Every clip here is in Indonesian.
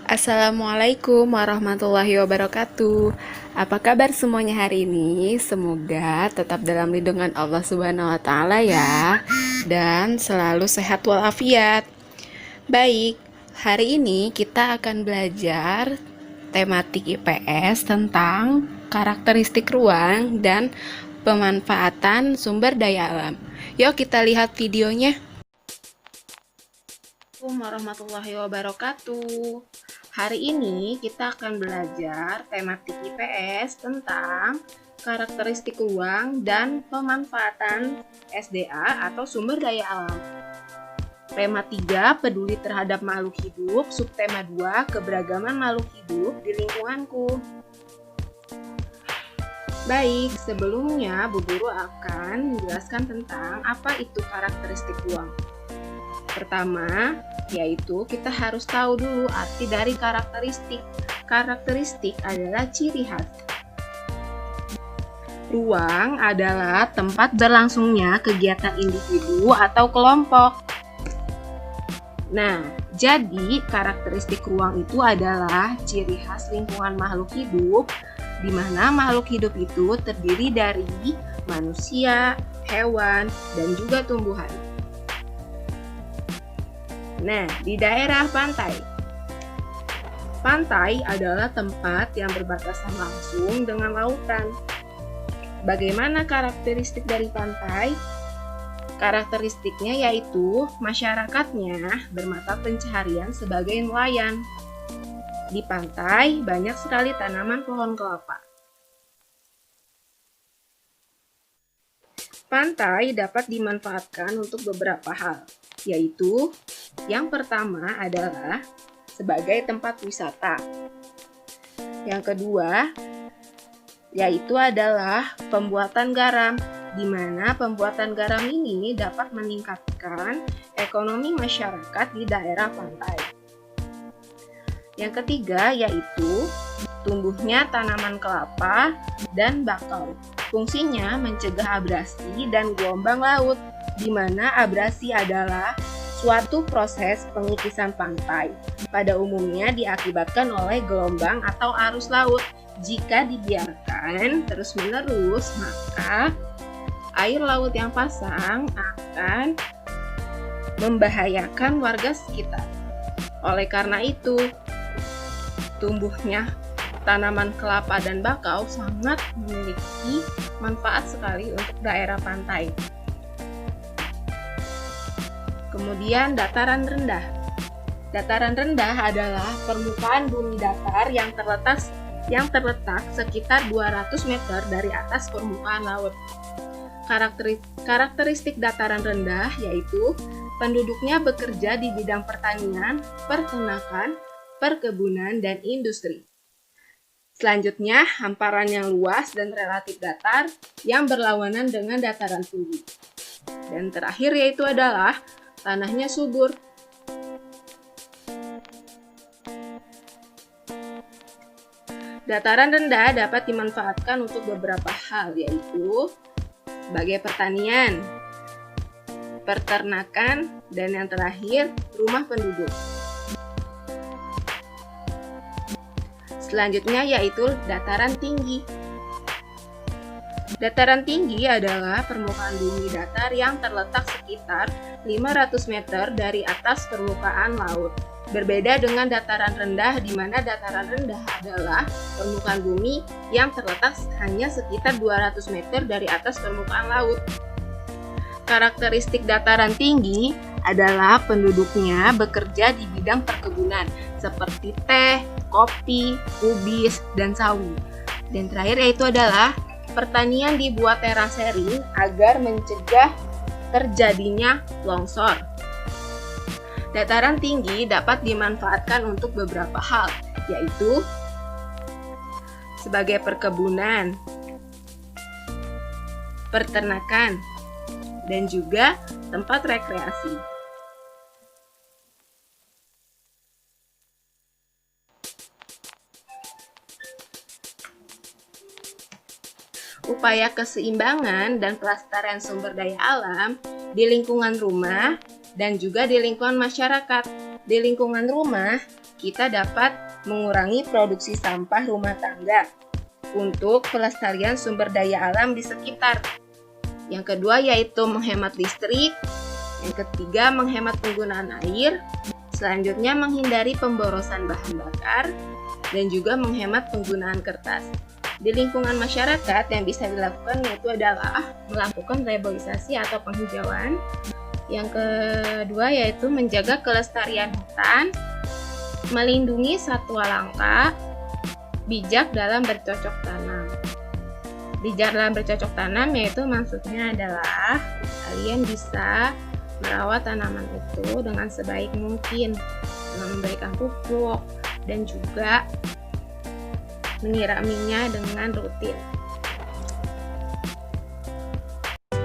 Assalamualaikum warahmatullahi wabarakatuh. Apa kabar semuanya hari ini? Semoga tetap dalam lindungan Allah Subhanahu wa taala ya dan selalu sehat walafiat. Baik, hari ini kita akan belajar tematik IPS tentang karakteristik ruang dan pemanfaatan sumber daya alam. Yuk kita lihat videonya. Assalamualaikum warahmatullahi wabarakatuh. Hari ini kita akan belajar tematik IPS tentang karakteristik ruang dan pemanfaatan SDA atau sumber daya alam. Tema 3, peduli terhadap makhluk hidup. Subtema 2, keberagaman makhluk hidup di lingkunganku. Baik, sebelumnya Bu Guru akan menjelaskan tentang apa itu karakteristik ruang. Pertama, yaitu kita harus tahu dulu arti dari karakteristik. Karakteristik adalah ciri khas. Ruang adalah tempat berlangsungnya kegiatan individu atau kelompok. Nah, jadi karakteristik ruang itu adalah ciri khas lingkungan makhluk hidup, di mana makhluk hidup itu terdiri dari manusia, hewan, dan juga tumbuhan. Nah, di daerah pantai. Pantai adalah tempat yang berbatasan langsung dengan lautan. Bagaimana karakteristik dari pantai? Karakteristiknya yaitu masyarakatnya bermata pencaharian sebagai nelayan. Di pantai banyak sekali tanaman pohon kelapa. Pantai dapat dimanfaatkan untuk beberapa hal, yaitu yang pertama adalah sebagai tempat wisata. Yang kedua, yaitu adalah pembuatan garam, di mana pembuatan garam ini dapat meningkatkan ekonomi masyarakat di daerah pantai. Yang ketiga, yaitu tumbuhnya tanaman kelapa dan bakau. Fungsinya mencegah abrasi dan gelombang laut, di mana abrasi adalah suatu proses pengikisan pantai. Pada umumnya diakibatkan oleh gelombang atau arus laut. Jika dibiarkan terus-menerus, maka air laut yang pasang akan membahayakan warga sekitar. Oleh karena itu, tumbuhnya tanaman kelapa dan bakau sangat memiliki manfaat sekali untuk daerah pantai. Kemudian dataran rendah. Dataran rendah adalah permukaan bumi datar yang terletak sekitar 200 meter dari atas permukaan laut. Karakteristik dataran rendah yaitu penduduknya bekerja di bidang pertanian, peternakan, perkebunan, dan industri. Selanjutnya, hamparan yang luas dan relatif datar yang berlawanan dengan dataran tinggi. Dan terakhir yaitu adalah tanahnya subur. Dataran rendah dapat dimanfaatkan untuk beberapa hal, yaitu sebagai pertanian, peternakan, dan yang terakhir, rumah penduduk. Selanjutnya yaitu dataran tinggi. Dataran tinggi adalah permukaan bumi datar yang terletak sekitar 500 meter dari atas permukaan laut. Berbeda dengan dataran rendah, di mana dataran rendah adalah permukaan bumi yang terletak hanya sekitar 200 meter dari atas permukaan laut. Karakteristik dataran tinggi adalah penduduknya bekerja di bidang perkebunan seperti teh, kopi, kubis, dan sawi. Dan terakhir yaitu adalah pertanian dibuat terasering agar mencegah terjadinya longsor. Dataran tinggi dapat dimanfaatkan untuk beberapa hal, yaitu sebagai perkebunan, peternakan, dan juga tempat rekreasi. Upaya keseimbangan dan pelestarian sumber daya alam di lingkungan rumah dan juga di lingkungan masyarakat. Di lingkungan rumah, kita dapat mengurangi produksi sampah rumah tangga untuk pelestarian sumber daya alam di sekitar. Yang kedua yaitu menghemat listrik. Yang ketiga menghemat penggunaan air. Selanjutnya menghindari pemborosan bahan bakar dan juga menghemat penggunaan kertas. Di lingkungan masyarakat yang bisa dilakukan yaitu adalah melakukan reboisasi atau penghijauan. Yang kedua yaitu menjaga kelestarian hutan, melindungi satwa langka, bijak dalam bercocok tanam. Bijak dalam bercocok tanam yaitu maksudnya adalah kalian bisa merawat tanaman itu dengan sebaik mungkin, dengan memberikan pupuk dan juga menyiraminya dengan rutin.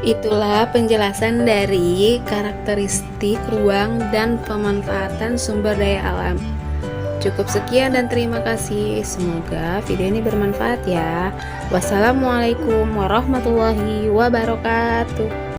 Itulah penjelasan dari karakteristik ruang dan pemanfaatan sumber daya alam. Cukup sekian dan terima kasih. Semoga video ini bermanfaat ya. Wassalamualaikum warahmatullahi wabarakatuh.